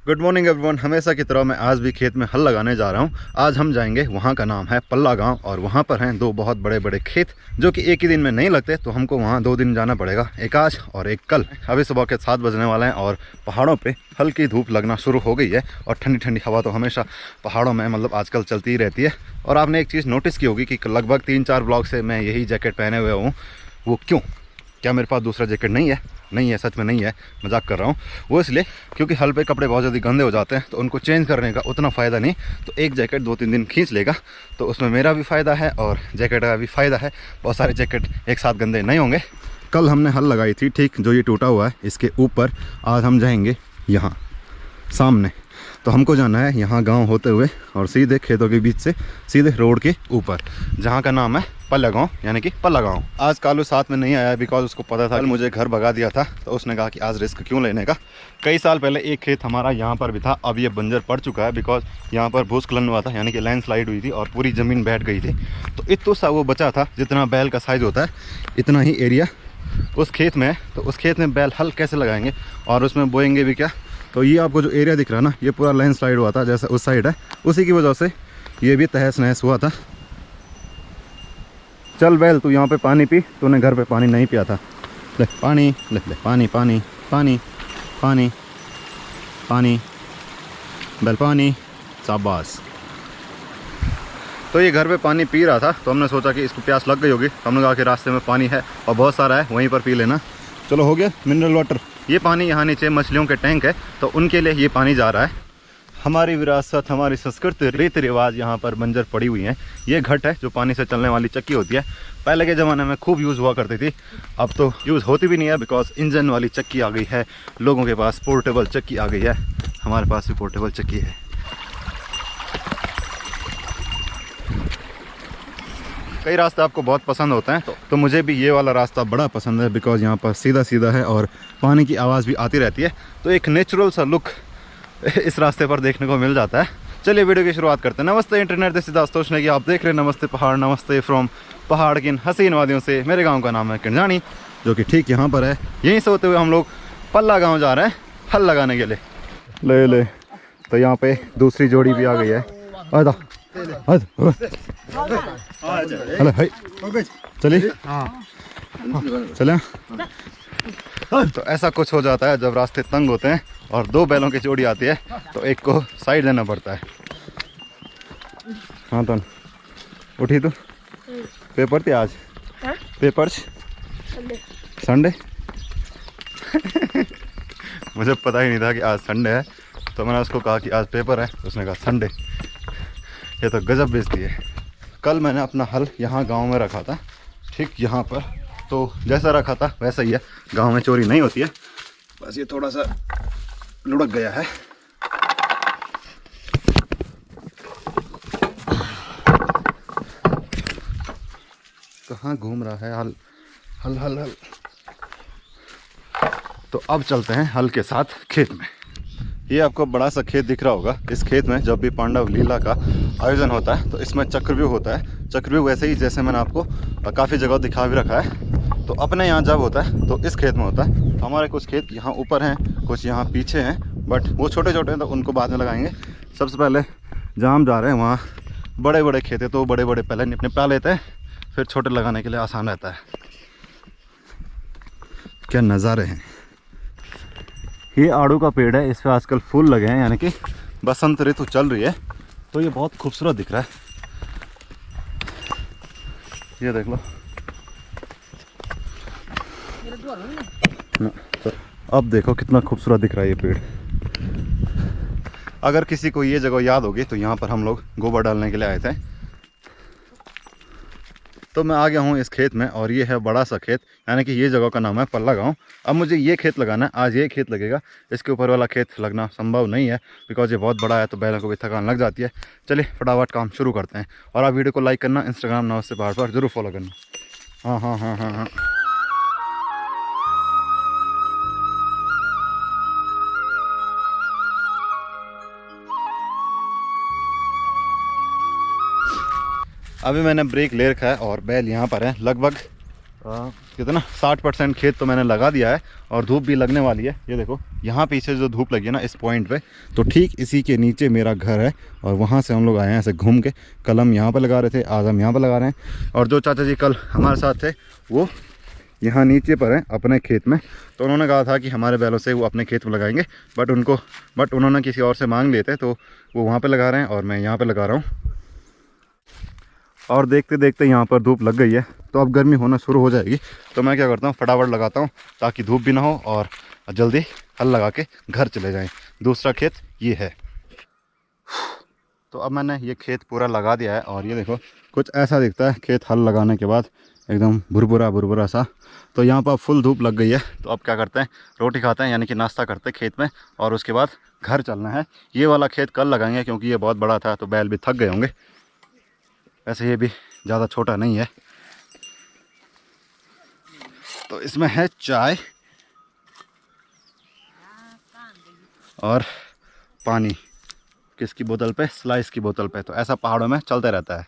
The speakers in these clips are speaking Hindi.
Good morning everyone. हमेशा की तरह मैं आज भी खेत में हल लगाने जा रहा हूं। आज हम जाएंगे, वहां का नाम है पल्ला गांव और वहां पर हैं दो बहुत बड़े बड़े खेत जो कि एक ही दिन में नहीं लगते, तो हमको वहां 2 दिन जाना पड़ेगा, एक आज और एक कल। अभी सुबह के 7 बजने वाले हैं और पहाड़ों पे हल्की धूप लगना शुरू हो गई है और ठंडी ठंडी हवा तो हमेशा पहाड़ों में मतलब आजकल चलती ही रहती है। और आपने एक चीज़ नोटिस की होगी कि लगभग 3-4 ब्लॉक से मैं यही जैकेट पहने हुए हूँ। वो क्यों? क्या मेरे पास दूसरा जैकेट नहीं है? नहीं है, सच में नहीं है, मजाक कर रहा हूँ। वो इसलिए क्योंकि हल पे कपड़े बहुत जल्दी गंदे हो जाते हैं, तो उनको चेंज करने का उतना फ़ायदा नहीं। तो एक जैकेट 2-3 दिन खींच लेगा तो उसमें मेरा भी फ़ायदा है और जैकेट का भी फ़ायदा है। बहुत सारे जैकेट एक साथ गंदे नहीं होंगे। कल हमने हल लगाई थी, ठीक जो ये टूटा हुआ है इसके ऊपर। आज हम जाएंगे यहाँ सामने, तो हमको जाना है यहाँ गांव होते हुए और सीधे खेतों के बीच से सीधे रोड के ऊपर, जहाँ का नाम है पल्ला गांव, यानी कि पल्ला गांव। आज कालू साथ में नहीं आया बिकॉज उसको पता था कि मुझे घर भगा दिया था, तो उसने कहा कि आज रिस्क क्यों लेने का। कई साल पहले एक खेत हमारा यहाँ पर भी था, अब ये बंजर पड़ चुका है बिकॉज यहाँ पर भूस्खलन हुआ था, यानी कि लैंडस्लाइड हुई थी और पूरी ज़मीन बैठ गई थी। तो इतना सा वो बचा था, जितना बैल का साइज़ होता है इतना ही एरिया उस खेत में है। तो उस खेत में बैल हल कैसे लगाएंगे और उसमें बोएंगे भी क्या? तो ये आपको जो एरिया दिख रहा है ना, ये पूरा लैंडस्लाइड हुआ था, जैसे उस साइड है, उसी की वजह से ये भी तहस नहस हुआ था। चल बैल, तू यहाँ पे पानी पी, तूने घर पे पानी नहीं पिया था। ले पानी, ले ले पानी पानी पानी पानी पानी, बैल पानी, शाबाश। तो ये घर पे पानी पी रहा था, तो हमने सोचा कि इसको प्यास लग गई होगी, तो हमने कहा कि रास्ते में पानी है और बहुत सारा है, वहीं पर पी लेना। चलो हो गया मिनरल वाटर। ये पानी यहाँ नीचे मछलियों के टैंक है, तो उनके लिए ये पानी जा रहा है। हमारी विरासत, हमारी संस्कृति, रीति रिवाज यहाँ पर बंजर पड़ी हुई हैं। ये घट है जो पानी से चलने वाली चक्की होती है, पहले के ज़माने में खूब यूज़ हुआ करती थी, अब तो यूज़ होती भी नहीं है बिकॉज इंजन वाली चक्की आ गई है। लोगों के पास पोर्टेबल चक्की आ गई है, हमारे पास भी पोर्टेबल चक्की है। कई रास्ते आपको बहुत पसंद होते हैं, तो मुझे भी ये वाला रास्ता बड़ा पसंद है बिकॉज यहाँ पर सीधा सीधा है और पानी की आवाज़ भी आती रहती है, तो एक नेचुरल सा लुक इस रास्ते पर देखने को मिल जाता है। चलिए वीडियो की शुरुआत करते हैं। नमस्ते internet, this is Ashutosh Negi, आप देख रहे हैं नमस्ते पहाड़। नमस्ते फ्रॉम पहाड़ की इन हसीन वादियों से। मेरे गांव का नाम है किरजानी, जो कि ठीक यहाँ पर है। यहीं से होते हुए हम लोग पल्ला गांव जा रहे हैं हल लगाने के लिए। ले ले, तो यहाँ पे दूसरी जोड़ी भी आ गई है। चलिए चले। तो ऐसा कुछ हो जाता है जब रास्ते तंग होते हैं और 2 बैलों की जोड़ी आती है, तो एक को साइड देना पड़ता है। हाँ तो उठी तू, पेपर थी आज? पेपर संडे मुझे पता ही नहीं था कि आज संडे है, तो मैंने उसको कहा कि आज पेपर है, उसने कहा संडे। ये तो गजब बेइज्जती है। कल मैंने अपना हल यहाँ गांव में रखा था, ठीक यहाँ पर, तो जैसा रखा था वैसा ही है। गांव में चोरी नहीं होती है, बस ये थोड़ा सा लुढ़क गया है। कहाँ घूम रहा है हल? हल हल हल। तो अब चलते हैं हल के साथ खेत में। ये आपको बड़ा सा खेत दिख रहा होगा। इस खेत में जब भी पांडव लीला का आयोजन होता है तो इसमें चक्रव्यूह होता है। चक्रव्यूह वैसे ही जैसे मैंने आपको काफ़ी जगह दिखा भी रखा है। तो अपने यहाँ जब होता है तो इस खेत में होता है। हमारे कुछ खेत यहाँ ऊपर हैं, कुछ यहाँ पीछे हैं, बट वो छोटे छोटे हैं तो उनको बाद में लगाएंगे। सबसे पहले जहाँ हम जा रहे हैं वहाँ बड़े बड़े खेत है, तो बड़े बड़े पहले निपटा लेते हैं, फिर छोटे लगाने के लिए आसान रहता है। क्या नज़ारे हैं। ये आड़ू का पेड़ है, इस पर आजकल फूल लगे हैं, यानी कि बसंत ऋतु चल रही है, तो ये बहुत खूबसूरत दिख रहा है। ये देख लो। तो अब देखो कितना खूबसूरत दिख रहा है ये पेड़। अगर किसी को ये जगह याद होगी तो यहाँ पर हम लोग गोबर डालने के लिए आए थे। तो मैं आ गया हूँ इस खेत में और ये है बड़ा सा खेत, यानी कि ये जगह का नाम है पल्ला गांव। अब मुझे ये खेत लगाना है, आज ये खेत लगेगा। इसके ऊपर वाला खेत लगना संभव नहीं है बिकॉज ये बहुत बड़ा है, तो बैलों को भी थकान लग जाती है। चलिए फटाफट काम शुरू करते हैं। और आप वीडियो को लाइक करना, इंस्टाग्राम नमस्ते पहाड़ पर जरूर फॉलो करना। हाँ हाँ हाँ हाँ हाँ। अभी मैंने ब्रेक ले रखा है और बैल यहाँ पर है। लगभग कितना 60% खेत तो मैंने लगा दिया है और धूप भी लगने वाली है। ये देखो यहाँ पीछे जो धूप लगी है ना इस पॉइंट पे, तो ठीक इसी के नीचे मेरा घर है और वहाँ से हम लोग आए हैं ऐसे घूम के। कल हम यहाँ पर लगा रहे थे, आज हम यहाँ पर लगा रहे हैं। और जो चाचा जी कल हमारे साथ थे वो यहाँ नीचे पर हैं अपने खेत में, तो उन्होंने कहा था कि हमारे बैलों से वो अपने खेत में लगाएंगे, बट उन्होंने किसी और से मांग लिए थे तो वो वहाँ पर लगा रहे हैं और मैं यहाँ पर लगा रहा हूँ। और देखते देखते यहाँ पर धूप लग गई है, तो अब गर्मी होना शुरू हो जाएगी। तो मैं क्या करता हूँ, फटाफट लगाता हूँ ताकि धूप भी ना हो और जल्दी हल लगा के घर चले जाएं। दूसरा खेत ये है। तो अब मैंने ये खेत पूरा लगा दिया है और ये देखो कुछ ऐसा दिखता है खेत हल लगाने के बाद, एकदम भुरभुरा सा। तो यहाँ पर फुल धूप लग गई है, तो अब क्या करते हैं, रोटी खाते हैं यानी कि नाश्ता करते हैं खेत में और उसके बाद घर चलना है। ये वाला खेत कल लगाएंगे क्योंकि ये बहुत बड़ा था तो बैल भी थक गए होंगे। वैसे ये भी ज़्यादा छोटा नहीं है। तो इसमें है चाय और पानी, किसकी बोतल पे, स्लाइस की बोतल पे। तो ऐसा पहाड़ों में चलते रहता है।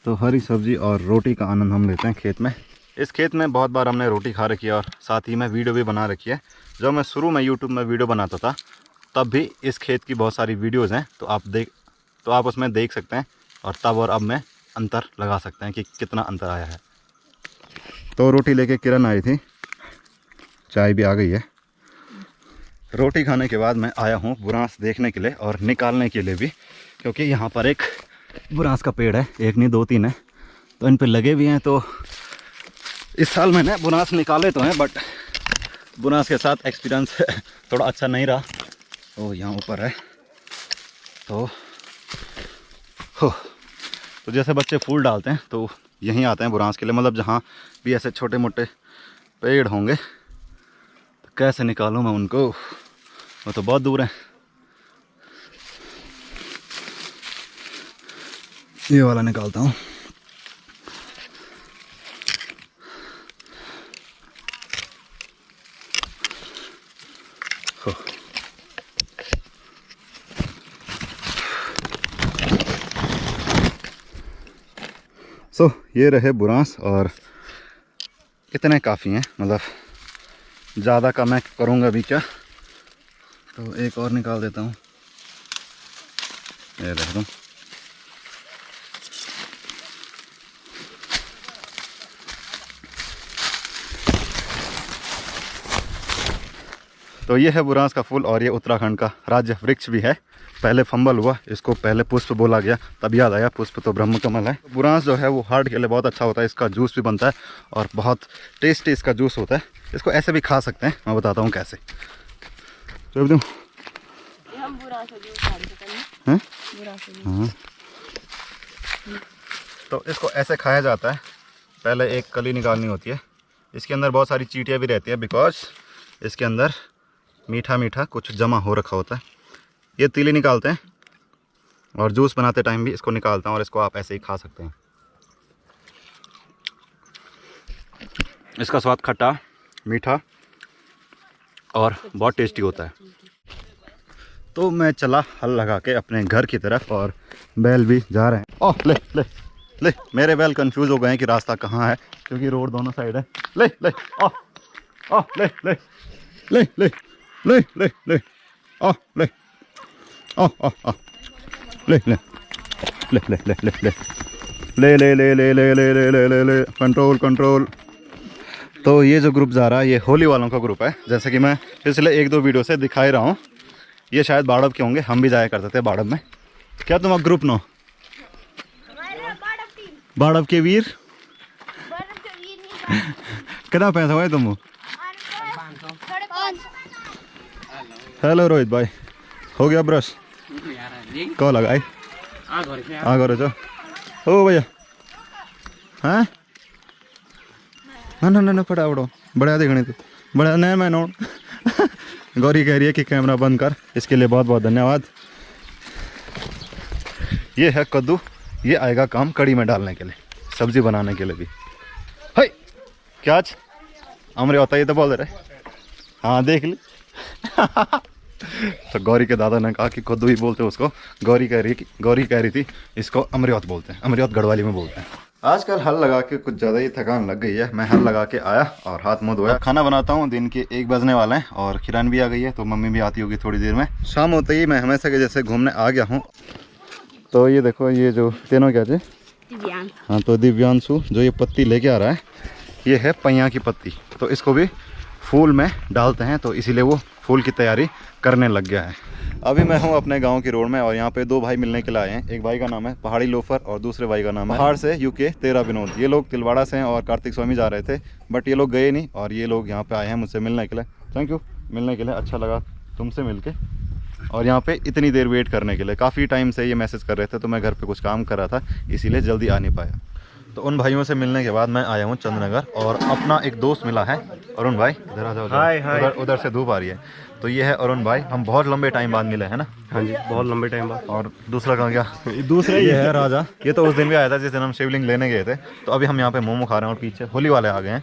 तो हरी सब्जी और रोटी का आनंद हम लेते हैं खेत में। इस खेत में बहुत बार हमने रोटी खा रखी है और साथ ही में वीडियो भी बना रखी है। जब मैं शुरू में यूट्यूब में वीडियो बनाता था तब भी इस खेत की बहुत सारी वीडियोज़ हैं, तो आप उसमें देख सकते हैं और तब और अब में अंतर लगा सकते हैं कि कितना अंतर आया है। तो रोटी लेके किरण आई थी, चाय भी आ गई है। रोटी खाने के बाद मैं आया हूँ बुरांस देखने के लिए और निकालने के लिए भी, क्योंकि यहाँ पर एक बुरांस का पेड़ है, एक नहीं 2-3 है, तो इन पे लगे भी हैं। तो इस साल मैंने बुरांस निकाले तो हैं, बट बुरांस के साथ एक्सपीरियंस थोड़ा अच्छा नहीं रहा। तो यहाँ ऊपर है तो जैसे बच्चे फूल डालते हैं तो यहीं आते हैं बुरांस के लिए। मतलब जहाँ भी ऐसे छोटे मोटे पेड़ होंगे तो कैसे निकालूं मैं उनको, वो तो बहुत दूर है। ये वाला निकालता हूँ। सो ये रहे बुरांस और कितने काफ़ी हैं, मतलब ज़्यादा का मैं करूँगा भी क्या। तो एक और निकाल देता हूँ, ये देख दो। तो ये है बुरांस का फूल और ये उत्तराखंड का राज्य वृक्ष भी है। पहले फंबल हुआ, इसको पहले पुष्प बोला गया, तब याद आया पुष्प तो ब्रह्म कमल है। बुरांस जो है वो हार्ट के लिए बहुत अच्छा होता है, इसका जूस भी बनता है और बहुत टेस्टी इसका जूस होता है। इसको ऐसे भी खा सकते हैं, मैं बताता हूँ कैसे। तो हाँ, तो इसको ऐसे खाया जाता है। पहले एक कली निकालनी होती है, इसके अंदर बहुत सारी चींटियाँ भी रहती है, बिकॉज इसके अंदर मीठा मीठा कुछ जमा हो रखा होता है। ये तीली निकालते हैं और जूस बनाते टाइम भी इसको निकालता हूँ और इसको आप ऐसे ही खा सकते हैं। इसका स्वाद खट्टा मीठा और बहुत टेस्टी होता है। तो मैं चला हल लगा के अपने घर की तरफ और बैल भी जा रहे हैं। ओह ले ले ले, मेरे बैल कंफ्यूज हो गए हैं कि रास्ता कहाँ है, क्योंकि रोड दोनों साइड है। ले ले ओह ले ले ले ले ले ले ले ओह ले ओह ले ले ले ले ले ले ले ले ले ले ले ले ले ले ले ले कंट्रोल कंट्रोल। तो ये जो ग्रुप जा रहा है ये होली वालों का ग्रुप है, जैसे कि मैं पिछले 1-2 वीडियो से दिखा ही रहा हूँ। ये शायद बाड़ब के होंगे, हम भी जाया करते थे बाड़ब में। क्या तुम ग्रुप नो बाड़ब के वीर कितना पैसा हुआ है तुम? हेलो रोहित भाई, हो गया ब्रश? कौ लगाए आ करो जो ओ भैया। हाँ ना ना ना फटाफटो बढ़िया देखने तो बड़ा नया मैं नोट। गौरी कह रही है कि कैमरा बंद कर, इसके लिए बहुत बहुत धन्यवाद। ये है कद्दू, ये आएगा काम कड़ी में डालने के लिए, सब्जी बनाने के लिए भी। है क्या आज हमरे होता, ये तो बोल रहे। हाँ देख ली। तो गौरी के दादा ने कहा कि कद्दू ही बोलते उसको। गौरी कह रही थी इसको अमरियत बोलते हैं, अमरियत गढ़वाली में बोलते हैं। आजकल हल लगा के कुछ ज़्यादा ही थकान लग गई है। मैं हल लगा के आया और हाथ मुँह धोया, खाना बनाता हूँ। दिन के 1 बजने वाले हैं और किरण भी आ गई है, तो मम्मी भी आती होगी थोड़ी देर में। शाम होते ही मैं हमेशा के जैसे घूमने आ गया हूँ। तो ये देखो, ये जो तीनों क्या थे, हाँ तो दिव्यांशु जो ये पत्ती लेके आ रहा है, ये है पैया की पत्ती। तो इसको भी फूल में डालते हैं, तो इसीलिए वो फूल की तैयारी करने लग गया है। अभी मैं हूँ अपने गांव की रोड में और यहाँ पे 2 भाई मिलने के लिए आए हैं। एक भाई का नाम है पहाड़ी लोफर और दूसरे भाई का नाम है पहाड़ से यूके तेरा विनोद। ये लोग तिलवाड़ा से हैं और कार्तिक स्वामी जा रहे थे, बट ये लोग गए नहीं और ये लोग यहाँ पे आए हैं मुझसे मिलने के लिए। थैंक यू मिलने के लिए, अच्छा लगा तुमसे मिलके। और यहाँ पे इतनी देर वेट करने के लिए, काफ़ी टाइम से ये मैसेज कर रहे थे, तो मैं घर पे कुछ काम कर रहा था इसीलिए जल्दी आ नहीं पाया। तो उन भाइयों से मिलने के बाद मैं आया हूँ चंद्रनगर और अपना एक दोस्त मिला है, अरुण भाई। इधर आ जाओ, उधर से धूप आ रही है। तो ये है अरुण भाई, हम बहुत लंबे टाइम बाद मिले हैं ना। हाँ जी, बहुत लंबे टाइम बाद। और दूसरा कहाँ गया? दूसरा ये है राजा, ये तो उस दिन भी आया था जिस दिन हम शिवलिंग लेने गए थे। तो अभी हम यहाँ पे मोमो खा रहे हैं और पीछे होली वाले आ गए हैं।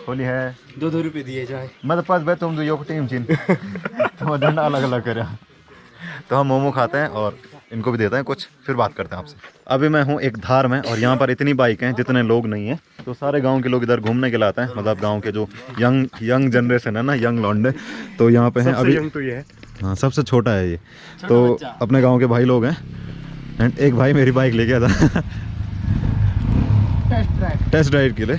होली है, 2-2 रुपये दिए जाए। मतलब पास भाई तुम जो टीम चिन तो झंडा अलग अलग करे। तो हम मोमो खाते हैं और इनको भी देते हैं कुछ, फिर बात करते हैं आपसे। अभी मैं हूँ एक धार में और यहाँ पर इतनी बाइक हैं जितने लोग नहीं हैं। तो सारे गांव के लोग इधर घूमने के लिए आते हैं, मतलब गांव के जो यंग जनरेशन है ना, यंग लौंडे, तो यहाँ पे हैं। अभी यंग तो ये है, हाँ सबसे छोटा है ये। तो अपने गाँव के भाई लोग हैं। एंड एक भाई मेरी बाइक ले गया था टेस्ट ड्राइव के लिए।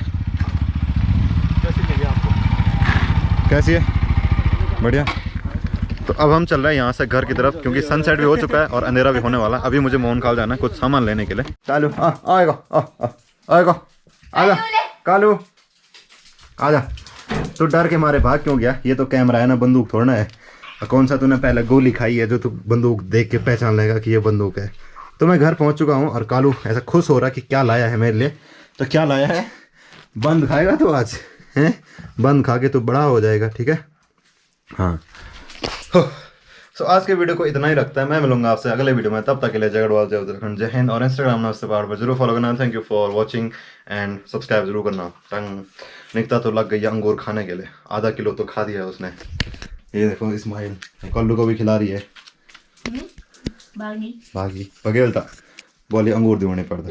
कैसी है? बढ़िया। तो अब हम चल रहे हैं यहाँ से घर की तरफ, क्योंकि सनसेट भी हो चुका है और अंधेरा भी होने वाला है। अभी मुझे मोहन खाल जाना है कुछ सामान लेने के लिए। कालू आएगा, आएगा, आजा कालू, आजा। तो डर के मारे भाग क्यों गया? ये तो कैमरा है ना, बंदूक थोड़ा है। कौन सा तूने पहले गोली खाई है जो तू बंदूक देख के पहचान लेगा कि ये बंदूक है? तो मैं घर पहुँच चुका हूँ और कालू ऐसा खुश हो रहा कि क्या लाया है मेरे लिए। तो क्या लाया है? बंद खाएगा तो आज हैं, बंद खा के तो बड़ा हो जाएगा, ठीक है? हाँ। सो आज के वीडियो को इतना ही रखता है। मैं मिलूंगा आपसे अगले वीडियो में, तब तक के लिए जय गढ़वाल, जय उत्तराखंड, जय हिंद। और इंस्टाग्राम नमस्ते पहाड़ पर जरूर फॉलो करना। Thank you for watching and subscribe जरूर करना। टंग निकता तो लग गई अंगूर खाने के लिए, आधा किलो तो खा दिया उसने। ये देखो इस्माइल कल्लू को भी खिला रही है। भागी बगेलता बोली अंगूर दिवने पड़ता।